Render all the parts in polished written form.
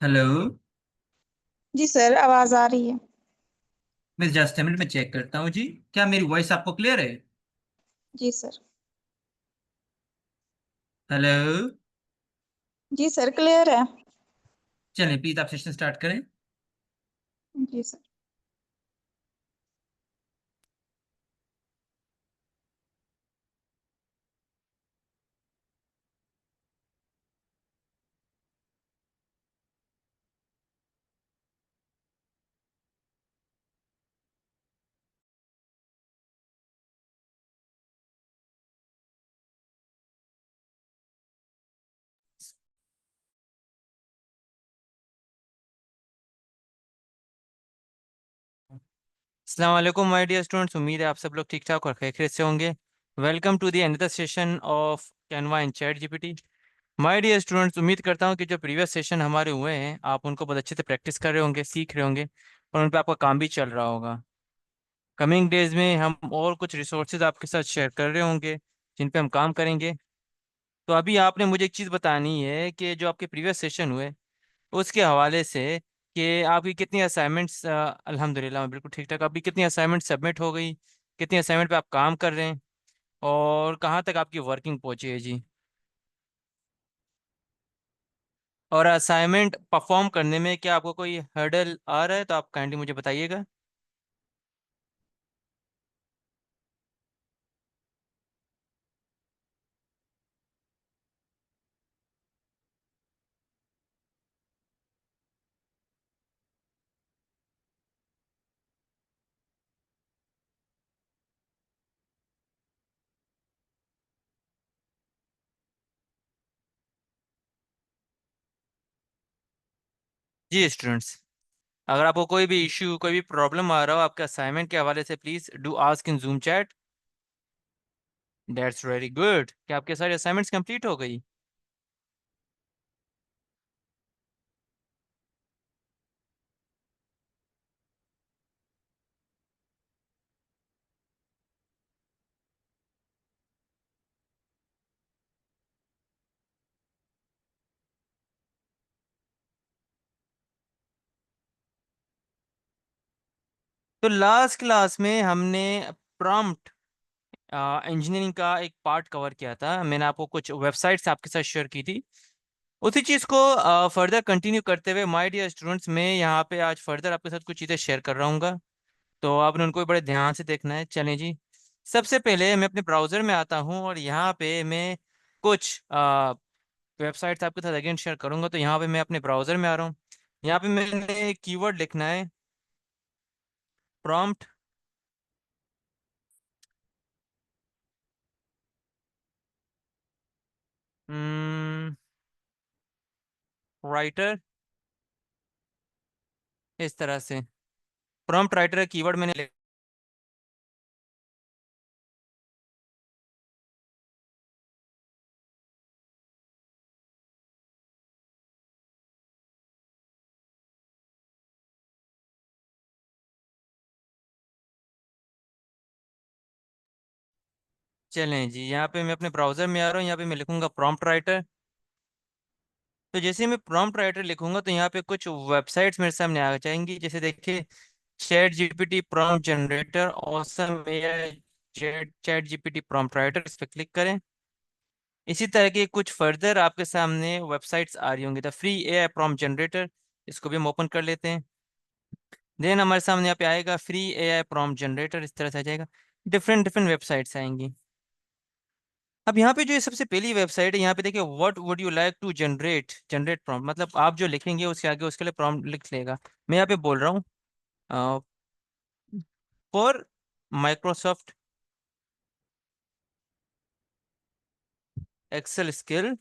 Hello. जी sir, आवाज आ रही है। मैं जस्ट मिनट में चेक करता हूँ जी। क्या मेरी वॉइस आपको क्लियर है? जी सर। हेलो। जी सर, क्लियर है। चलिए प्लीज आप सेशन स्टार्ट करें। जी सर। अस्सलाम वालेकुम माय डियर स्टूडेंट्स। उम्मीद है आप सब लोग ठीक ठाक और खैरियत से होंगे। Welcome to the another session of Canva and ChatGPT. My dear students, उम्मीद करता हूं कि जो प्रीवियस सेशन हमारे हुए हैं आप उनको बहुत अच्छे से प्रैक्टिस कर रहे होंगे, सीख रहे होंगे और उन पर आपका काम भी चल रहा होगा। कमिंग डेज में हम और कुछ रिसोर्सेज आपके साथ शेयर कर रहे होंगे जिन पे हम काम करेंगे। तो अभी आपने मुझे एक चीज़ बतानी है कि जो आपके प्रीवियस सेशन हुए उसके हवाले से कि आपकी कितनी असाइनमेंट्स, अल्हम्दुलिल्लाह मैं बिल्कुल ठीक ठाक। आपकी कितनी असाइनमेंट सबमिट हो गई, कितनी असाइनमेंट पे आप काम कर रहे हैं और कहाँ तक आपकी वर्किंग पहुंची है जी। और असाइनमेंट परफॉर्म करने में क्या आपको कोई हर्डल आ रहा है तो आप काइंडली मुझे बताइएगा। जी स्टूडेंट्स, अगर आपको कोई भी इश्यू, कोई भी प्रॉब्लम आ रहा हो आपके असाइनमेंट के हवाले से, please do ask in zoom chat. That's very good. क्या आपके सारे असाइनमेंट्स कंप्लीट हो गई? तो लास्ट क्लास में हमने प्रॉम्प्ट इंजीनियरिंग का एक पार्ट कवर किया था। मैंने आपको कुछ वेबसाइट्स आपके साथ शेयर की थी। उसी चीज़ को फर्दर कंटिन्यू करते हुए माय डियर स्टूडेंट्स, मैं यहाँ पे आज फर्दर आपके साथ कुछ चीज़ें शेयर कर रहा हूँ। तो आपने उनको भी बड़े ध्यान से देखना है। चलें जी, सबसे पहले मैं अपने ब्राउज़र में आता हूँ और यहाँ पे मैं कुछ वेबसाइट्स आपके साथ अगेन शेयर करूँगा। तो यहाँ पे मैं अपने ब्राउज़र में आ रहा हूँ। यहाँ पे मैंने कीवर्ड लिखना है प्रॉम्प्ट राइटर। इस तरह से प्रॉम्प्ट राइटर का कीवर्ड मैंने चलें जी, यहाँ पे मैं अपने ब्राउज़र में आ रहा हूँ। यहाँ पे मैं लिखूंगा प्रॉम्प्ट राइटर। तो जैसे मैं प्रॉम्प्ट राइटर लिखूंगा तो यहाँ पे कुछ वेबसाइट्स मेरे सामने आ जाएंगी। जैसे देखिए, chat GPT prompt generator, awesome AI, chat GPT prompt writer, इस पर क्लिक करें। इसी तरह के कुछ फर्दर आपके सामने वेबसाइट्स आ रही होंगी। The free AI prompt generator, इसको भी हम ओपन कर लेते हैं। देन हमारे सामने यहाँ पे आएगा फ्री एआई प्रॉम्प्ट जनरेटर, इस तरह से आ जाएगा। डिफरेंट डिफरेंट वेबसाइट्स आएंगी। अब यहाँ पे जो ये सबसे पहली वेबसाइट है, यहाँ पे देखिए, what would you like to generate, generate prompt, मतलब आप जो लिखेंगे उसके आगे उसके लिए प्रॉम्प्ट लिख लेगा। मैं यहाँ पे बोल रहा हूँ for Microsoft Excel skill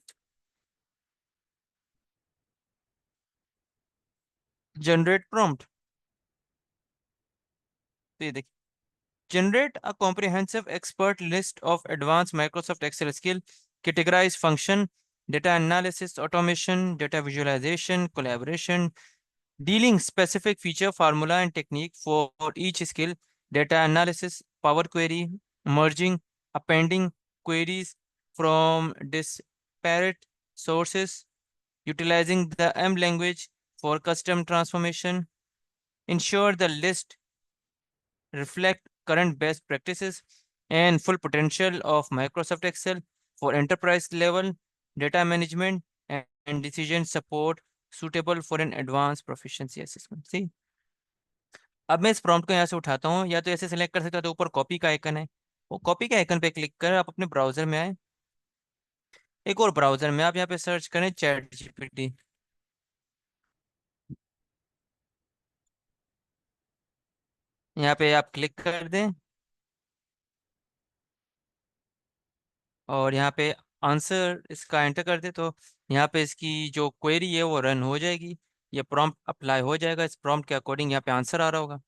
generate prompt. तो ये देखिए, generate a comprehensive expert list of advanced Microsoft Excel skill, categorize function, data analysis, automation, data visualization, collaboration, dealing specific feature, formula and technique for each skill, data analysis, Power Query, merging, appending queries from disparate sources, utilizing the M language, for custom transformation. Ensure the list reflect current best practices and full potential of Microsoft Excel for enterprise level data management and decision support suitable for an advanced proficiency assessment. See, अब मैं इस prompt को यहाँ से उठाता हूँ, या तो ऐसे सेलेक्ट कर सकता हूँ, तो ऊपर कॉपी का आइकन है, वो कॉपी के आइकन पे क्लिक कर आप अपने ब्राउजर में आए। एक और ब्राउजर में आप यहाँ पे सर्च करें चैट जीपीटी। यहाँ पे आप क्लिक कर दें और यहाँ पे आंसर इसका एंटर कर दे, तो यहाँ पे इसकी जो क्वेरी है वो रन हो जाएगी, ये प्रॉम्प्ट अप्लाई हो जाएगा, इस प्रॉम्प्ट के अकॉर्डिंग यहाँ पे आंसर आ रहा होगा।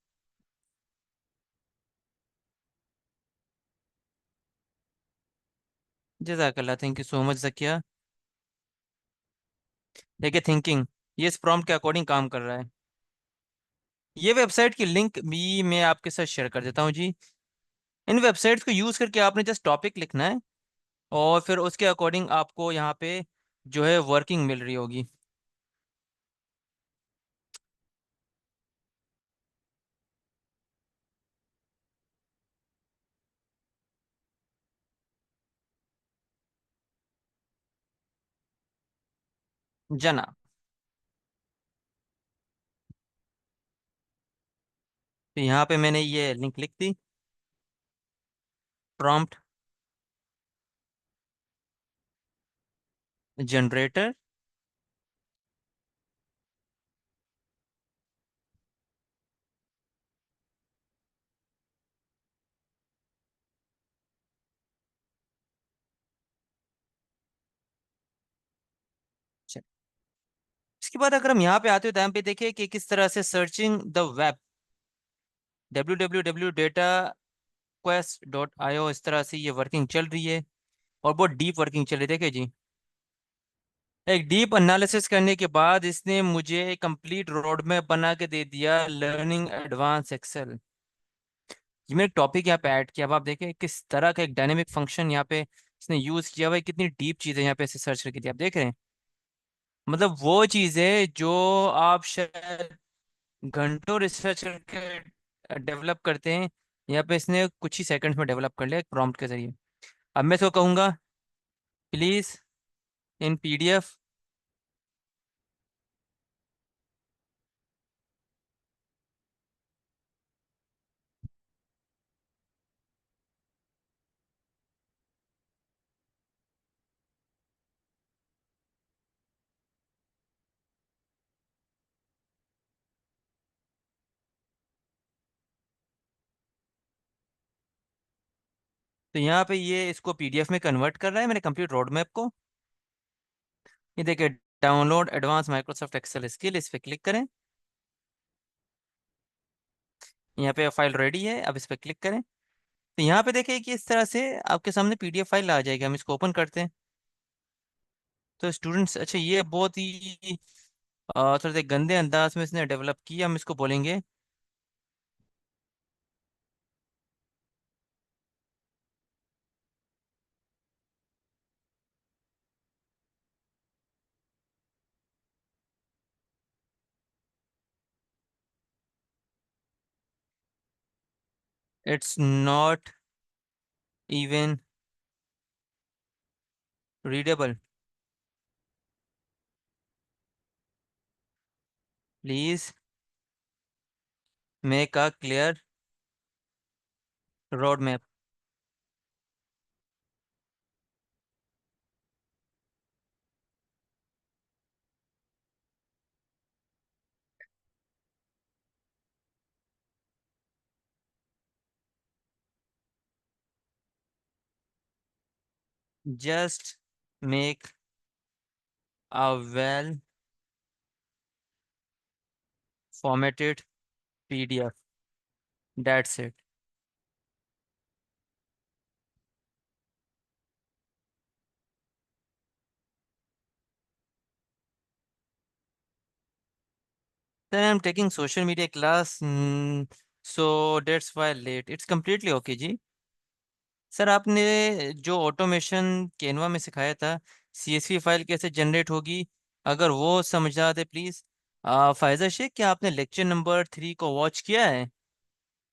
जज़ाकल्लाह, thank you so much Zakiya. देखिए थिंकिंग, ये इस प्रॉम्प्ट के अकॉर्डिंग काम कर रहा है। ये वेबसाइट की लिंक भी मैं आपके साथ शेयर कर देता हूँ जी। इन वेबसाइट्स को यूज़ करके आपने जस्ट टॉपिक लिखना है और फिर उसके अकॉर्डिंग आपको यहाँ पे जो है वर्किंग मिल रही होगी। जना, तो यहाँ पे मैंने ये लिंक लिख दी, प्रॉम्प्ट जनरेटर। इसके बाद अगर हम यहाँ पे आते हो तो यहाँ पे देखिए कि किस तरह से सर्चिंग द वेब www.dataquest.io, इस तरह से ये वर्किंग चल रही है और बहुत डीप वर्किंग चल रही है। देखिए जी, एक डीप एनालिसिस करने के बाद इसने मुझे कंप्लीट रोड मैप बना के दे दिया, लर्निंग एडवांस एक्सेल। ये मैंने टॉपिक यहाँ पे ऐड किया, अब आप देखें किस तरह का एक डायनेमिक फंक्शन यहाँ पे इसने यूज किया हुआ है, कितनी डीप चीजें यहाँ पे सर्च करके दी, आप देख रहे हैं। मतलब वो चीजें जो आप शायद घंटों रिसर्च करके डेवलप करते हैं, यहाँ पे इसने कुछ ही सेकंड्स में डेवलप कर लिया एक प्रॉम्प्ट के जरिए। अब मैं इसको कहूँगा प्लीज इन पीडीएफ, तो यहाँ पे ये इसको पीडीएफ में कन्वर्ट कर रहा है, मैंने कंप्लीट रोड मैप को। ये देखिए, download advance Microsoft Excel skill, इस पे क्लिक करें। यहाँ पे फाइल रेडी है, अब इस पे क्लिक करें। तो यहाँ पे देखिए कि इस तरह से आपके सामने पीडीएफ फाइल आ जाएगी, हम इसको ओपन करते हैं। तो स्टूडेंट्स, अच्छा ये बहुत ही थोड़े से गंदे अंदाज में इसने डेवलप किया, हम इसको बोलेंगे it's not even readable, please make a clear road map. Just make a well formatted PDF, that's it. Then I'm taking social media class, so that's why late. It's completely okay जी। Sir आपने जो automation Canva में सिखाया था, CSV file कैसे generate होगी, अगर वो समझा दे प्लीज। फायजा शेख, क्या आपने लेक्चर नंबर 3 को वॉच किया है?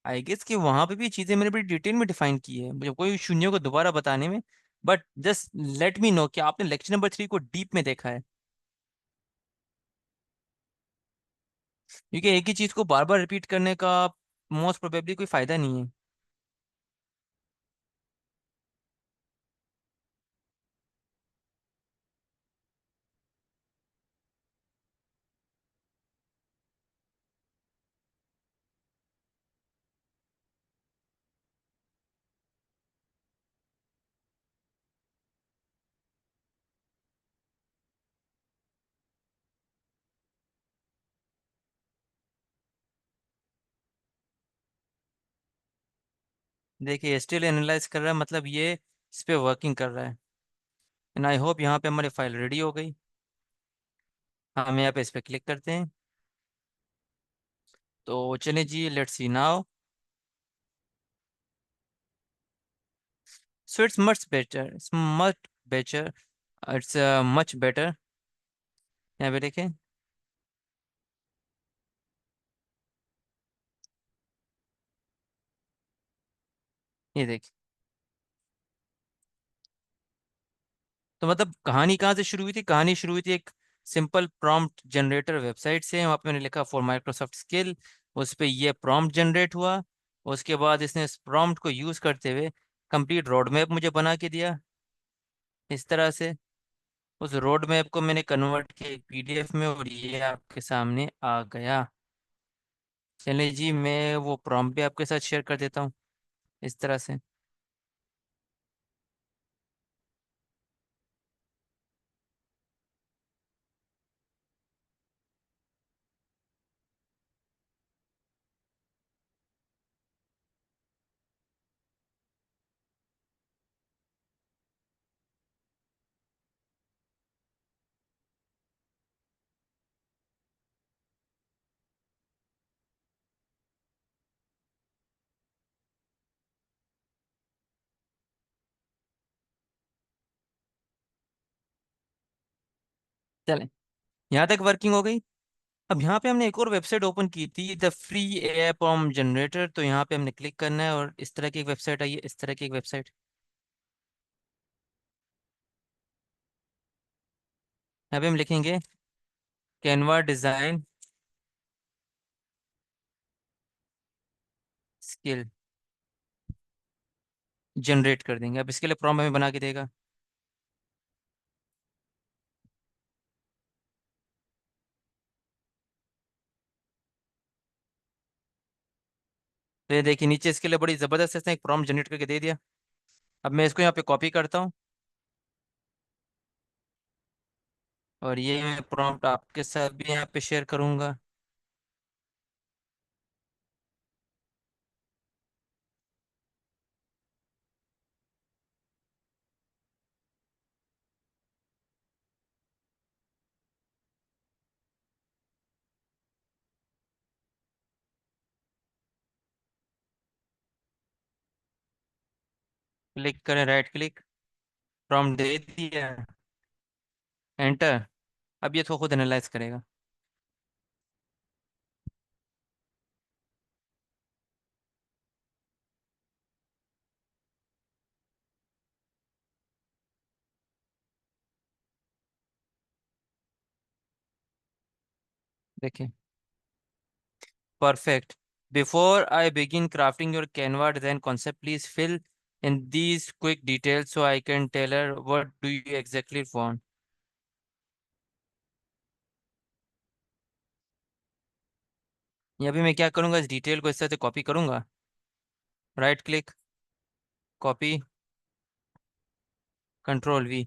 आई गेस कि वहां पे भी चीजें मैंने बड़ी डिटेल में डिफाइन की है, मुझे कोई इशू नहीं होगा दोबारा बताने में। But just let me know कि आपने लेक्चर नंबर 3 को डीप में देखा है, क्योंकि एक ही चीज को बार बार रिपीट करने का मोस्ट प्रोबेबली कोई फायदा नहीं है। देखिए स्टिल एनालाइज कर रहा है, मतलब ये इस पे वर्किंग कर रहा है। एंड आई होप यहाँ पे हमारी फाइल रेडी हो गई। हम यहाँ पे इस पे क्लिक करते हैं। तो चलिए जी, let's see now. So it's much better, it's much better, it's much better. यहाँ पे देखें, ये देखिए। तो मतलब कहानी कहाँ से शुरू हुई थी? कहानी शुरू हुई थी एक सिंपल प्रॉम्प्ट जनरेटर वेबसाइट से। वहाँ पे मैंने लिखा फॉर माइक्रोसॉफ्ट स्किल, उस पे ये प्रॉम्प्ट जनरेट हुआ। उसके बाद इसने इस प्रॉम्प्ट को यूज करते हुए कंप्लीट रोड मैप मुझे बना के दिया इस तरह से। उस रोड मैप को मैंने कन्वर्ट किया पीडीएफ में, और ये आपके सामने आ गया। चलिए जी, मैं वो प्रॉम्प्ट भी आपके साथ शेयर कर देता हूँ इस तरह से। चलें, यहाँ तक वर्किंग हो गई। अब यहाँ पे हमने एक और वेबसाइट ओपन की थी, the free AI prompt generator. तो यहाँ पे हमने क्लिक करना है और इस तरह की एक वेबसाइट आई है, इस तरह की एक वेबसाइट। यहाँ पे हम लिखेंगे कैनवा डिजाइन स्किल, जनरेट कर देंगे। अब इसके लिए प्रॉम्प्ट हमें बना के देगा। तो ये देखिए नीचे इसके लिए बड़ी ज़बरदस्त इसने एक प्रॉम्प्ट जनरेट करके दे दिया। अब मैं इसको यहाँ पे कॉपी करता हूँ, और ये मैं प्रॉम्प्ट आपके साथ भी यहाँ पे शेयर करूंगा। क्लिक करें, राइट क्लिक, प्रॉम्प्ट दे दिया, एंटर। अब ये तो खुद एनालाइज करेगा। देखिए, perfect. Before I begin crafting your Canva design concept, please fill in these quick details so I can tell her what do you exactly want. यहाँ भी मैं क्या करूँगा, इस डिटेल को इस तरह से कॉपी करूँगा, right click, copy, control we.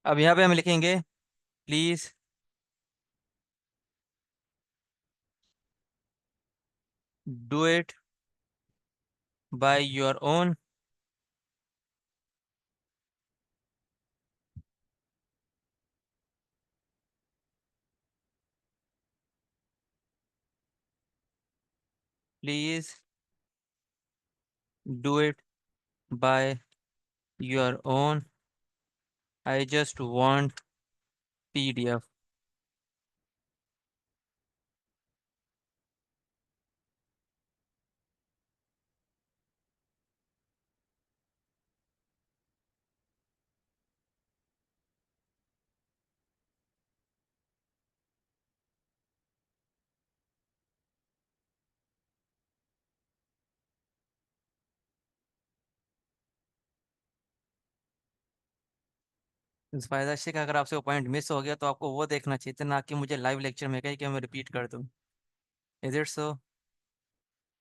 अब यहाँ पे हम लिखेंगे please do it by your own. Please do it by your own. I just want PDF. इस फायदा से कि अगर आपसे वो पॉइंट मिस हो गया तो आपको वो देखना चाहिए था, ना कि मुझे लाइव लेक्चर में कही कि मैं रिपीट कर दूं। Is it so?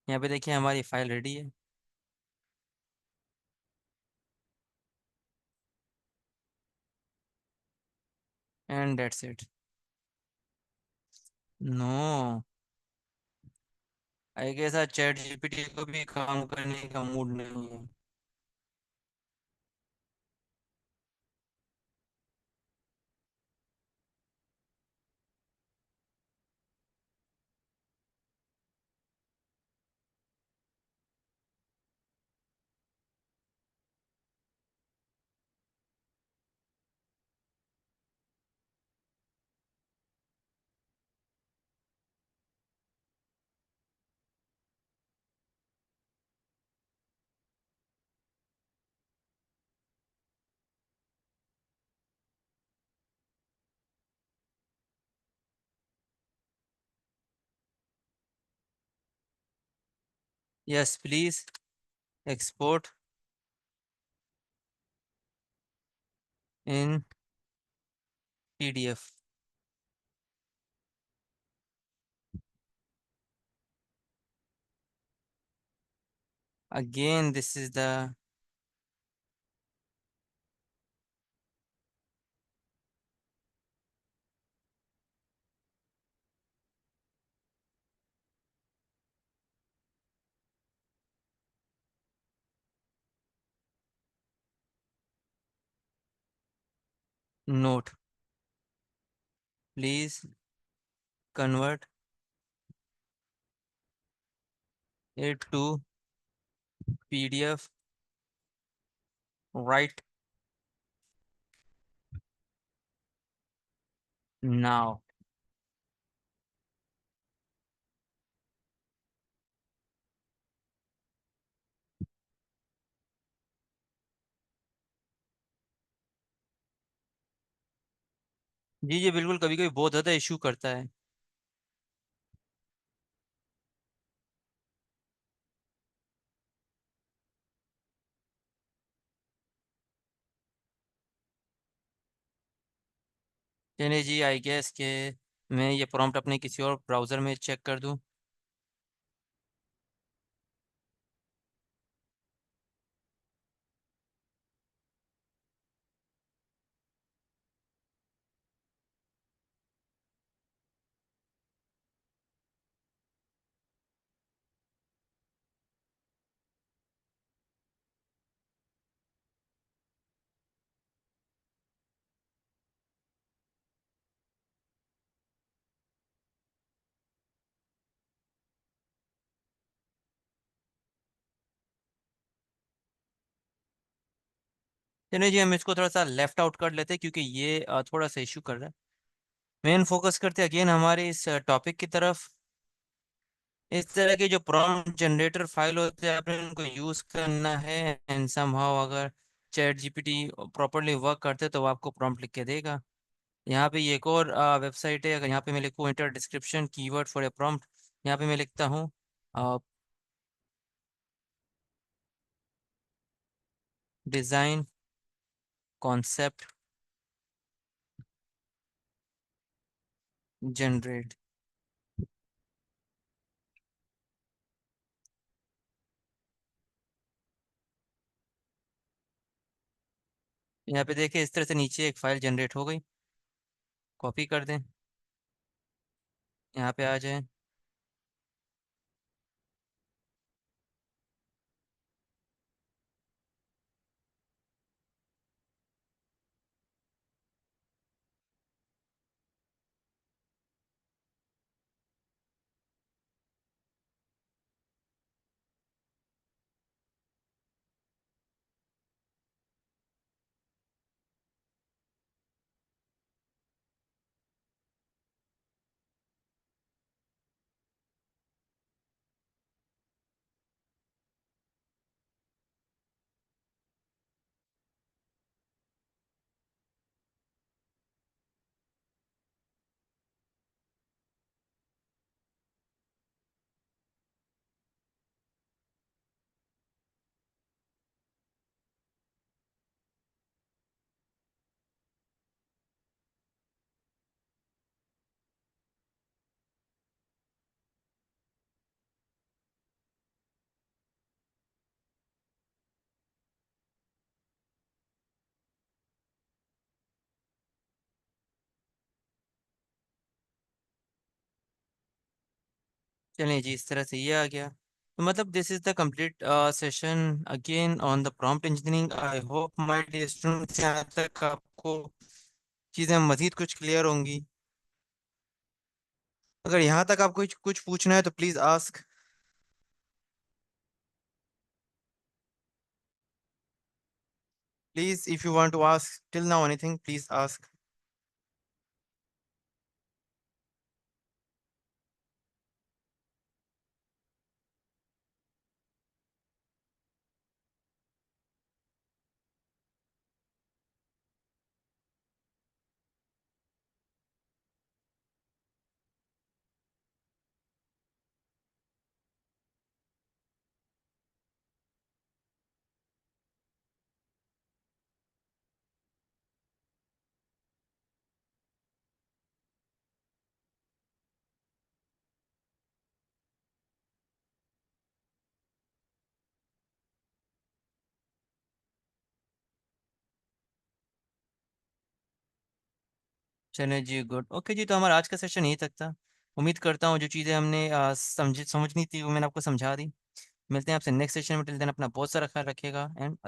यहाँ पे देखिए हमारी फाइल रेडी है। And that's it. No, I guess आज चैट जीपीटी को भी काम करने का मूड नहीं है। Yes please export in PDF. Again this is the note. Please convert it to PDF right now. जी जी बिल्कुल, कभी कभी बहुत ज़्यादा इशू करता है। चलिए जी, आई गेस के मैं ये प्रॉम्प्ट अपने किसी और ब्राउज़र में चेक कर दूं। चलिए जी, हम इसको थोड़ा सा लेफ्ट आउट कर लेते हैं क्योंकि ये थोड़ा सा इशू कर रहा है। मेन फोकस करते हैं अगेन हमारे इस टॉपिक की तरफ। इस तरह के जो प्रॉम्प्ट जनरेटर फाइल होते हैं, आपने उनको यूज़ करना है। एंड समहाउ अगर चैट जीपीटी प्रॉपरली वर्क करते तो वो आपको प्रॉम्प्ट लिख के देगा। यहाँ पे ये एक और वेबसाइट है। अगर यहाँ पे मैं लिखूँ inter description keyword for a prompt, यहाँ पे मैं लिखता हूँ डिज़ाइन कॉन्सेप्ट जनरेट। यहाँ पे देखिए इस तरह से नीचे एक फाइल जनरेट हो गई। कॉपी कर दें, यहाँ पे आ जाए। चलिए जी, इस तरह से ये आ गया। तो मतलब this is the complete session again on the prompt engineering. I hope my dear students यहाँ तक आपको चीज़ें मजीद कुछ क्लियर होंगी। अगर यहाँ तक आपको कुछ कुछ पूछना है तो please ask. Please if you want to ask till now anything please ask. चलिए जी, गुड। ओके जी, तो हमारा आज का सेशन यही तक था। उम्मीद करता हूँ जो चीज़ें हमने समझनी थी वो मैंने आपको समझा दी। मिलते हैं आपसे नेक्स्ट सेशन में। टिल देन अपना बहुत सारा ख्याल रखिएगा एंड